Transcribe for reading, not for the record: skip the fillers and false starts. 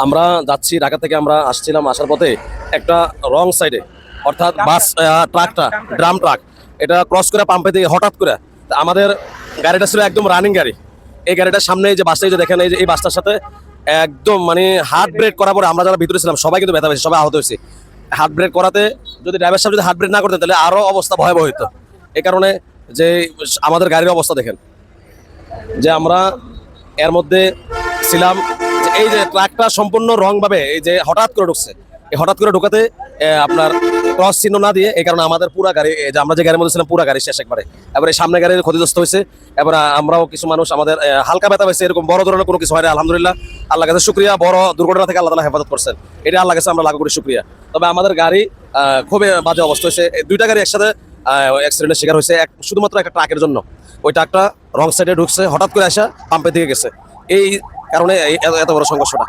আমরা যাচ্ছি ঢাকা থেকে, আমরা আসছিলাম, আসার পথে একটা রং সাইডে অর্থাৎ বাস ট্রাকটা ড্রাম ট্রাক এটা ক্রস করে পাম্পে দিয়ে হঠাৎ করে আমাদের গাড়িটা ছিল একদম রানিং গাড়ি। এই গাড়িটার সামনে যে বাসটা যে দেখেন, এই বাসটার সাথে একদম মানে হার্ট ব্রেক করার পরে আমরা যারা ভিতরে ছিলাম সবাই কিন্তু ব্যথা পেয়েছে, সবাই আহত হয়েছে। হার্ট ব্রেক করাতে যদি ড্রাইভার সাহেব যদি হার্ট ব্রেক না করতেন তাহলে আরো অবস্থা ভয়াবহ হতো। এই কারণে যে আমাদের গাড়ির অবস্থা দেখেন, যে আমরা এর মধ্যে ছিলাম, এই যে ট্রাকটা সম্পূর্ণ রংভাবে এই যে হঠাৎ করে ঢুকছে, এই হঠাৎ করে ঢুকাতে আপনার ক্রস চিহ্ন না দিয়ে, এই কারণে আমাদের পুরা গাড়ি, যে আমরা যে গাড়ির মধ্যে ছিলাম পুরা গাড়ি শেষ একবারে। এবারে সামনে গাড়ির ক্ষতিগ্রস্ত হয়েছে, এবার আমরাও কিছু মানুষ আমাদের হালকা ব্যথা হয়েছে, এরকম বড় ধরনের কোনো কিছু হয় না আলহামদুলিল্লাহ। আল্লাহ কাছে শুকরিয়া, বড় দুর্ঘটনা থেকে আল্লাহ তাআলা হেফাজত করছেন, এটা আল্লাহ কাছে আমরা লাখ কোটি শুকরিয়া। তবে আমাদের গাড়ি খুবই বাজে অবস্থা হয়েছে, দুইটা গাড়ি একসাথে অ্যাক্সিডেন্টের শিকার হয়েছে, শুধুমাত্র একটা ট্রাকের জন্য। ওই ট্রাকটা রং সাইডে ঢুকছে, হঠাৎ করে আসা পাম্পের দিকে গেছে, এই কারণে এত বড় সংঘর্ষটা।